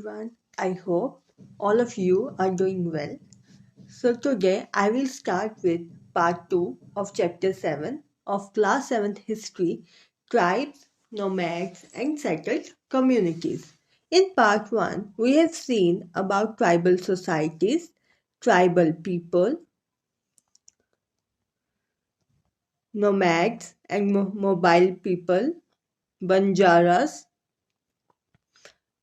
everyone. I hope all of you are doing well. So, today I will start with part 2 of chapter 7 of class 7th history, tribes, nomads, and settled communities. In part 1, we have seen about tribal societies, tribal people, nomads, and mobile people, banjaras,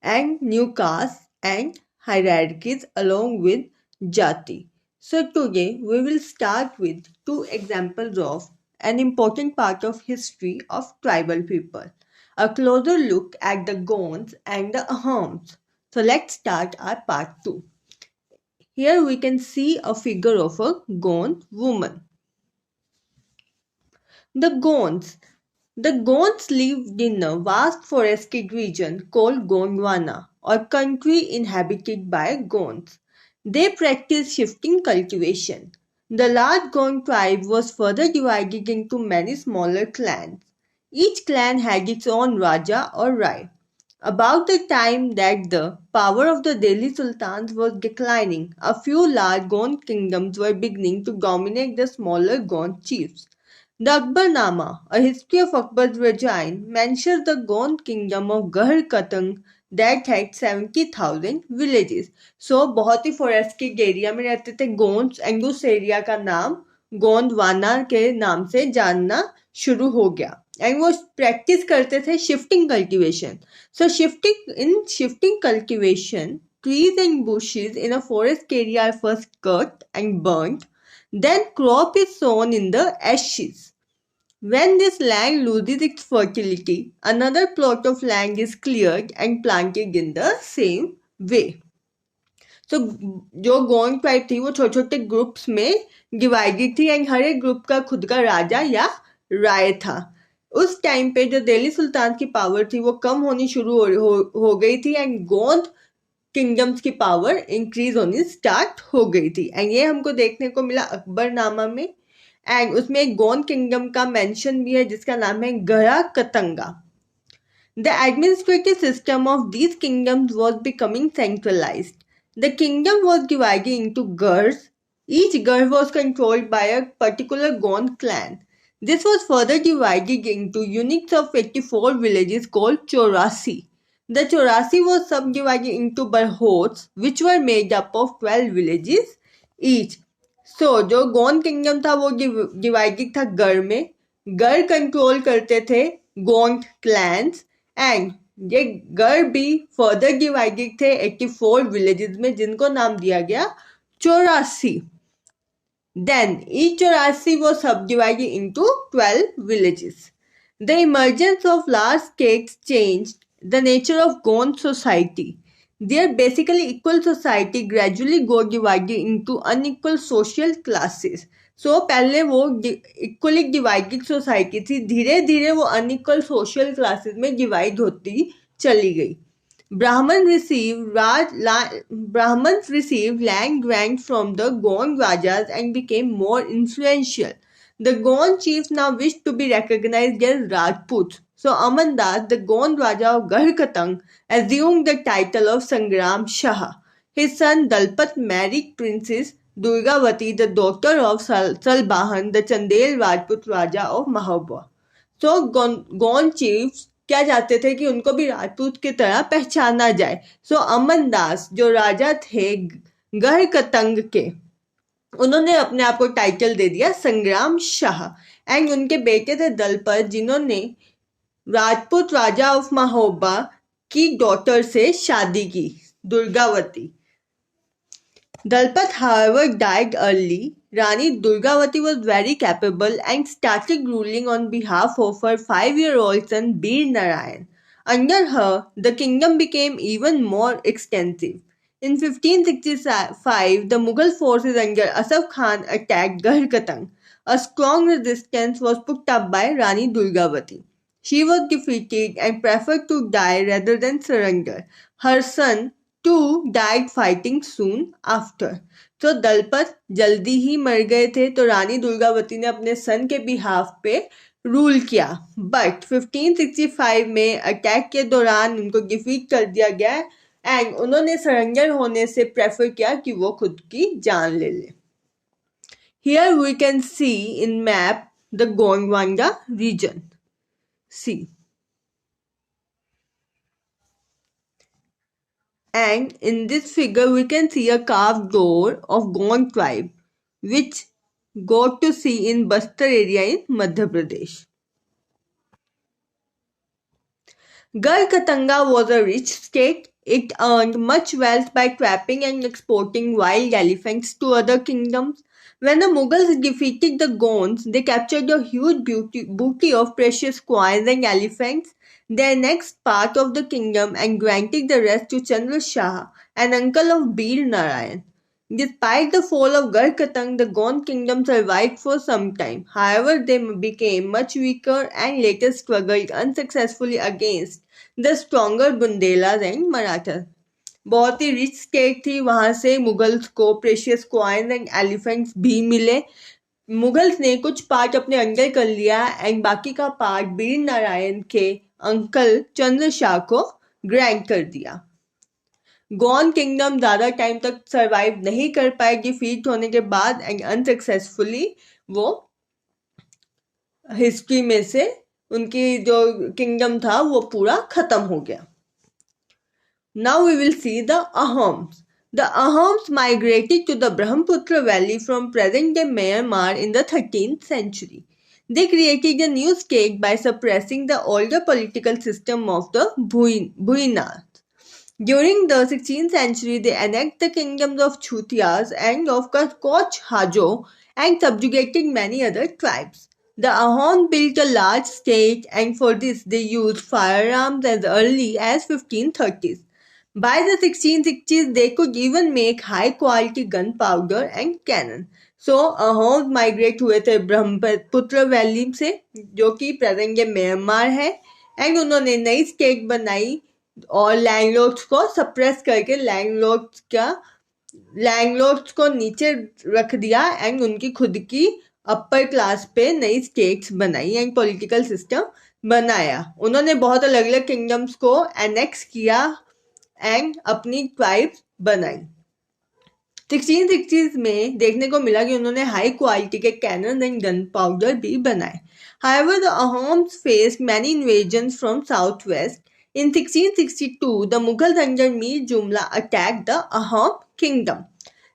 and new castes and hierarchies along with jati. So today we will start with two examples of an important part of history of tribal people. A closer look at the Gonds and the Ahams. So let's start our part 2. Here we can see a figure of a Gond woman. The Gonds. The Gonds lived in a vast forested region called Gondwana, or country inhabited by Gonds. They practiced shifting cultivation. The large Gond tribe was further divided into many smaller clans. Each clan had its own Raja or Rai. About the time that the power of the Delhi Sultans was declining, a few large Gond kingdoms were beginning to dominate the smaller Gond chiefs. The Akbarnama, a history of Akbar's regime, mentions the Gond kingdom of Garh Katang that had 70,000 villages. So बहुत ही forested area में रहते थे Gonds and उस area का नाम गोंडवाना के नाम से जानना शुरू हो गया. And वो practice करते थे shifting cultivation. So shifting cultivation, trees and bushes in a forest area are first cut and burnt. Then crop is sown in the ashes. When this land loses its fertility, another plot of land is cleared and planted in the same way. तो जो Gond tribe थी वो छोटे छोटे groups में divided थी and हर एक group का खुद का राजा या राय था. उस टाइम पे जो दिल्ली सुल्तान की पावर थी वो कम होनी शुरू हो गई थी एंड गोंद किंगडम्स की पावर इंक्रीज होनी स्टार्ट हो गई थी. एंड ये हमको देखने को मिला अकबरनामा में. एंड उसमें एक गोंद किंगडम का मेंशन भी है जिसका नाम है Garha Katanga. The administrative system of these kingdoms was becoming centralised. The kingdom was divided into gars. Each gar was controlled by a particular Gond clan. This was further divided into units of 84 villages called Chaurasi. The Chaurasi was subdivided into barhots, which were made up of 12 villages each. So, जो Gond kingdom था वो divided था gar में. Gar control करते थे Gond clans and ये गर भी फर्दर डिवाइडेड थे 84 विलेजेस में जिनको नाम दिया गया 84. Then each 84 was subdivided into 12 villages. The emergence of large states changed the nature of Gond society. Their basically equal society gradually got divided into unequal social classes. So पहले वो equally divided society थी, धीरे धीरे वो unequal social classes में divide होती चली गई. Brahmans received land grants from the Gond Rajas and became more influential. The Gond chiefs now wished to be recognized as Rajputs. So Aman Das, the Gond Raja of Garh Katang, assumed the title of Sangram Shah. His son Dalpat married Princess Durgavati, the daughter of Salbahan, the Chandel Rajput Raja of Mahabua. So Gond chiefs क्या चाहते थे कि उनको भी राजपूत की तरह पहचाना जाए. सो अमन दास जो राजा थे गढ़ कतंग के, उन्होंने अपने आप को टाइटल दे दिया संग्राम शाह. एंड उनके बेटे थे दलपत जिन्होंने राजपूत राजा ऑफ महोबा की डॉटर से शादी की, Durgavati. Dalpat, however, died early. Rani Durgavati was very capable and started ruling on behalf of her 5-year-old son Bir Narayan. Under her, the kingdom became even more extensive. In 1565, the Mughal forces under Asaf Khan attacked Garh Katang. A strong resistance was put up by Rani Durgavati. She was defeated and preferred to die rather than surrender. Her son Two died fighting soon after. तो दलपत जल्दी ही मर गए थे तो रानी दुर्गावती ने अपने सन के behalf पे रूल किया. बट 1565 में अटैक के दौरान उनको डिफीट कर दिया गया एंड उन्होंने सरेंडर होने से प्रेफर किया कि वो खुद की जान ले ले. Here we can see in map the Gondwana region. See. And in this figure we can see a carved door of Gond tribe which got to see in Bastar area in Madhya Pradesh. Garkatanga was a rich state. It earned much wealth by trapping and exporting wild elephants to other kingdoms. When the Mughals defeated the Gonds, they captured a huge booty of precious coins and elephants, they annexed part of the kingdom and granted the rest to Chandra Shah, an uncle of Bir Narayan. Despite the fall of Garkatang, the Gond kingdom survived for some time. However, they became much weaker and later struggled unsuccessfully against the stronger Bundelas and Marathas. बहुत ही rich state थी, वहां से Mughals को precious coins and elephants भी मिले. Mughals ने कुछ part अपने अंडर कर लिया एंड बाकी का पार्ट वीर नारायण के अंकल चंद्र शाह को ग्रांट कर दिया. गॉन किंगडम ज्यादा टाइम तक सरवाइव नहीं कर पाए डिफीट होने के बाद एंड अनसक्सेसफुली वो हिस्ट्री में से उनकी जो किंगडम था वो पूरा खत्म हो गया. Now we will see the Ahoms. The Ahoms migrated to the Brahmaputra valley from present-day Myanmar in the 13th century. They created a new state by suppressing the older political system of the Bhuinas. During the 16th century, they annexed the kingdoms of Chutias and of Koch Hajo and subjugated many other tribes. The Ahoms built a large state and for this they used firearms as early as 1530s. By the 1660s, they could even make high-quality gunpowder and cannon. So, Ahoms migrate हुए थे Brahmaputra valley से, जो कि present day Myanmar है, and उन्होंने नई state बनाई और लैंडलॉर्ड्स को सप्रेस करके लैंडलॉर्ड्स को नीचे रख दिया एंड उनकी खुद की अपर क्लास पे नई स्टेट्स बनाई एंड पॉलिटिकल सिस्टम बनाया. उन्होंने बहुत अलग अलग किंगडम्स को एनेक्स किया एंड अपनी ट्राइब्स बनाई. 1660s में देखने को मिला कि उन्होंने हाई क्वालिटी के कैनन एंड गन पाउडर भी बनाए. However, the Ahoms faced many invasions from southwest. In 1662, the Mughals under Mir Jumla attacked the Ahom kingdom.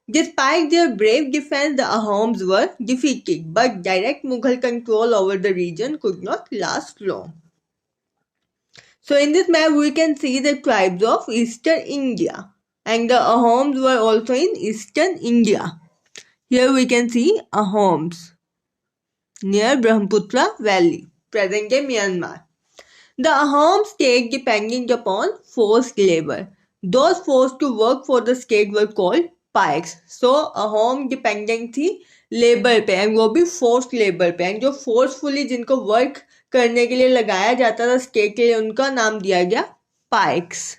Despite their brave defense, the Ahoms were defeated, but direct Mughal control over the region could not last long. So in this map we can see the tribes of eastern India and the Ahoms were also in eastern India. Here we can see Ahoms near Brahmaputra valley, present day Myanmar. The Ahoms state depended upon forced labor. Those forced to work for the state were called Paiks. So Ahom dependent थी labour पे and वो भी forced labour पे and जो forcefully जिनको work करने के लिए लगाया जाता था स्टेट के लिए उनका नाम दिया गया Pikes.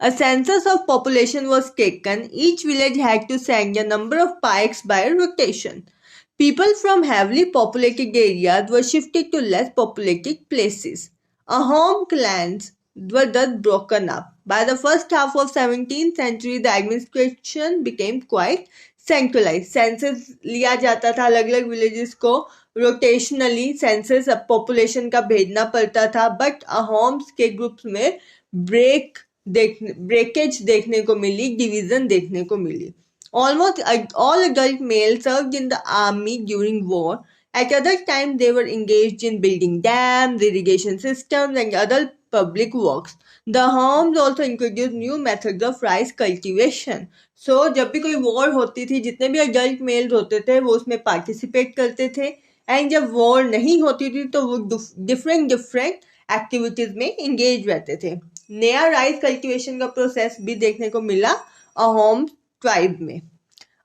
A census of population was taken. Each village had to send a number of pikes by rotation. People from heavily populated areas were shifted to less populated places. Ahom clans were thus broken up. By the first half of 17th century, the administration became quite centralized. Census लिया जाता था अलग अलग villages को रोटेशनली census population का भेजना पड़ता था बट अहोम्स के ग्रुप्स में ब्रेकेज देखने को मिली, डिवीजन देखने को मिली. Almost all adult males served in the army during war. At other times, they were engaged in building dams, irrigation systems, and other public works. The Ahoms also introduced new methods of rice cultivation. So, जब भी कोई war होती थी जितने भी adult mails होते थे वो उसमें पार्टिसिपेट करते थे एंड जब वॉर नहीं होती थी तो वो डिफरेंट एक्टिविटीज में इंगेज रहते थे. नया राइस कल्टीवेशन का प्रोसेस भी देखने को मिला अहोम ट्राइब में.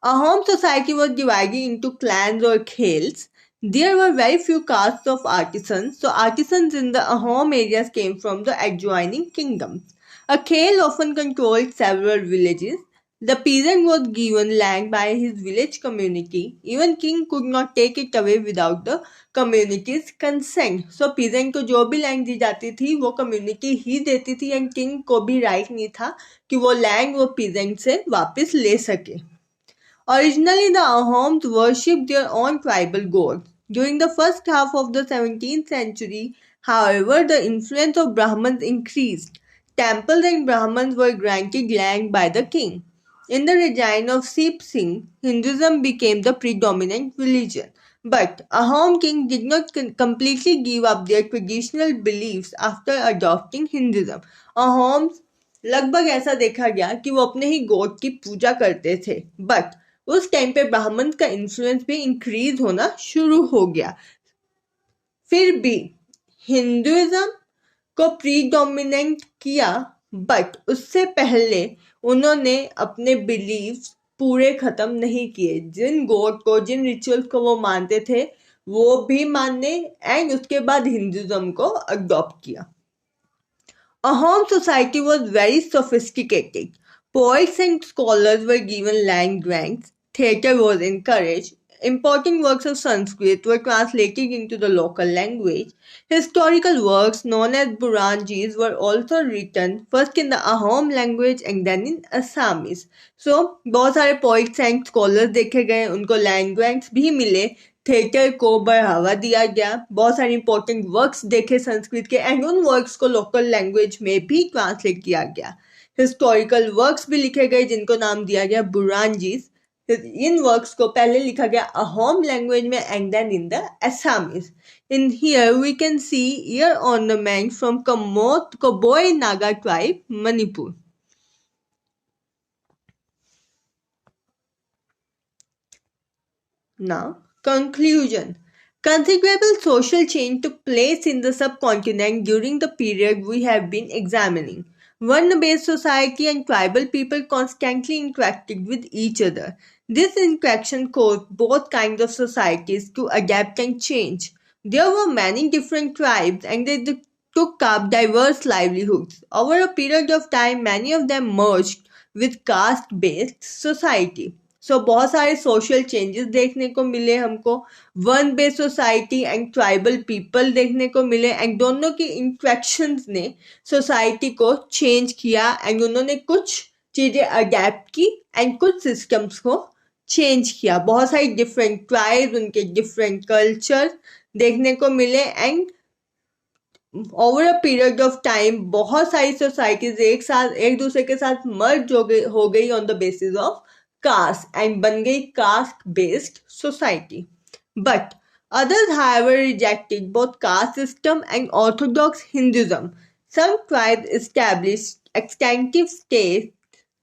Ahom society was divided into clans or khels. There were very few castes of artisans, so artisans in the Ahom areas came from the adjoining kingdoms. A khel often controlled several villages. The peasant was given land by his village community. Even king could not take it away without the community's consent. So peasant को जो भी land दी जाती थी वो community ही देती थी and king को भी राइट नहीं था कि वो लैंड वो peasant से वापस ले सके. Originally, the Ahoms worshipped their own tribal gods. During the first half of the 17th century, however, the influence of Brahmins increased. Temples and Brahmins were granted land by the king. In the reign of Seep Singh, Hinduism became the predominant religion. But Ahom king did not completely give up their traditional beliefs after adopting Hinduism. Ahoms लगभग ऐसा देखा गया कि वो अपने ही God की पूजा करते थे बट उस टाइम पे ब्राह्मण का इन्फ्लुएंस भी इंक्रीज होना शुरू हो गया. फिर भी हिंदुइज्म को प्रीडोमिनेंट किया बट उससे पहले उन्होंने अपने बिलीव्स पूरे खत्म नहीं किए. जिन गॉड को जिन रिचुअल्स को वो मानते थे वो भी मानने एंड उसके बाद हिंदुइज्म को अडॉप्ट किया. Ahom society was very sophisticated. Poets and scholars were given land grants. Theatre was encouraged. Important works of Sanskrit were translated into the local language. Historical works known as Buranjis were also written first in the Ahom language and then in Assamese. So, बहुत सारे poets and scholars देखे गए, उनको land grants भी मिले. Theatre को बढ़ावा दिया गया. बहुत सारे इंपॉर्टेंट वर्क्स देखे संस्कृत के एंड उन वर्क्स को लोकल लैंग्वेज में भी ट्रांसलेट किया गया. हिस्टोरिकल वर्क्स भी लिखे गए जिनको नाम दिया गया बुरानजीज. इन वर्क्स को पहले लिखा गया अहोम लैंग्वेज में and then in the Assamese. In here we can see ear ornament from कमोत Kabui Naga tribe Manipur. Now, conclusion. Considerable social change took place in the subcontinent during the period we have been examining. Varna-based society and tribal people constantly interacted with each other. This interaction caused both kinds of societies to adapt and change. There were many different tribes and they took up diverse livelihoods. Over a period of time, many of them merged with caste-based society. सो बहुत सारे social changes देखने को मिले हमको. One based society and tribal people देखने को मिले and दोनों की इंट्रैक्शंस ने सोसाइटी को चेंज किया एंड उन्होंने कुछ चीज़ें अडेप्ट की एंड कुछ सिस्टम्स को चेंज किया. बहुत सारी डिफरेंट ट्राइब्स उनके डिफरेंट कल्चर देखने को मिले and over a period of time बहुत सारी सोसाइटीज एक दूसरे के साथ मर्ज हो गई on the basis of caste and बन गई caste based society. But others however rejected both caste system and orthodox Hinduism. Some tribes established extensive states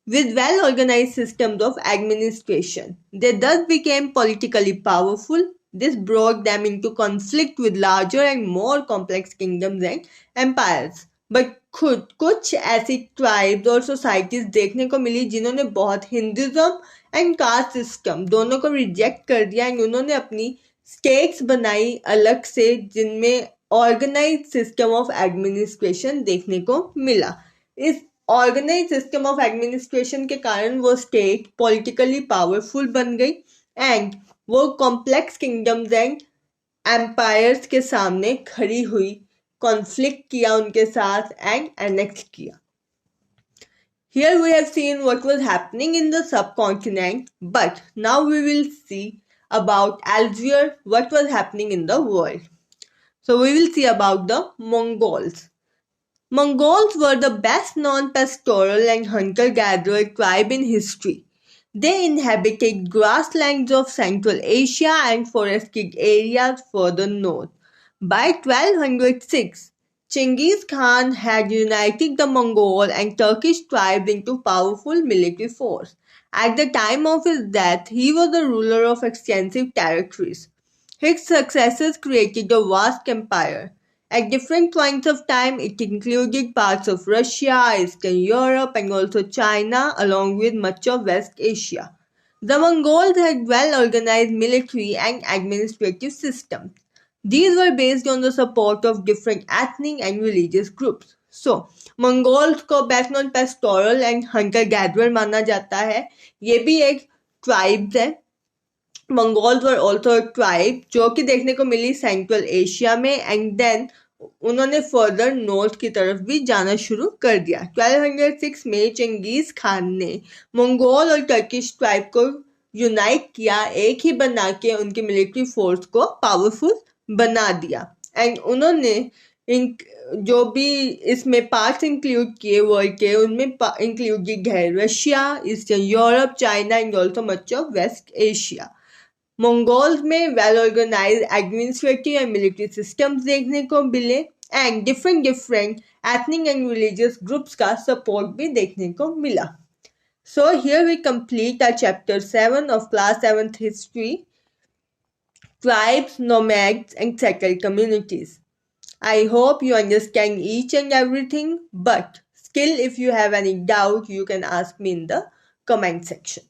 with well organized systems of administration. They thus became politically powerful. This brought them into conflict with larger and more complex kingdoms and empires. But खुद कुछ ऐसी tribes और societies देखने को मिली जिन्होंने बहुत Hinduism and caste system दोनों को रिजेक्ट कर दिया एंड उन्होंने अपनी स्टेट्स बनाई अलग से जिनमें ऑर्गेनाइज सिस्टम ऑफ एडमिनिस्ट्रेशन देखने को मिला. इस ऑर्गेनाइज सिस्टम ऑफ एडमिनिस्ट्रेशन के कारण वो स्टेट पॉलिटिकली पावरफुल बन गई एंड वो कॉम्प्लेक्स किंगडम्स एंड एम्पायर्स के सामने खड़ी हुई, कॉन्फ्लिक्ट किया उनके साथ एंड एनेक्स किया. Here we have seen what was happening in the subcontinent, but now we will see about elsewhere what was happening in the world. So we will see about the Mongols. Mongols were the best known pastoral and hunter-gatherer tribe in history. They inhabited grasslands of Central Asia and forested areas further north. By 1206, Chinggis Khan had united the Mongol and Turkish tribes into powerful military force. At the time of his death, he was the ruler of extensive territories. His successors created a vast empire. At different points of time, it included parts of Russia, Eastern Europe, and also China, along with much of West Asia. The Mongols had well-organized military and administrative systems. These were based on the support of different ethnic and religious groups. So Mongols को best non pastoral and hunter gatherer माना जाता है। ये भी एक tribes है। Mongols were also tribe जो कि देखने को मिली सेंट्रल एशिया में, एंड देन उन्होंने फर्दर नॉर्थ की तरफ भी जाना शुरू कर दिया। 1206 में चंगेज खान ने मंगोल और टर्किश ट्राइब को यूनाइट किया, एक ही बना के उनकी मिलिट्री फोर्स को पावरफुल बना दिया। एंड उन्होंने इन जो भी इसमें पार्ट्स इंक्लूड किए वर्ल्ड के, उनमें इंक्लूड किए Russia, eastern Europe, China and also much of west Asia. Mongols में well organised administrative and military systems देखने को मिले, and different ethnic and religious groups का सपोर्ट भी देखने को मिला। So here we complete our chapter 7 of class 7th history, tribes, nomads and settled communities. I hope you understand each and everything, but still if you have any doubt you can ask me in the comment section.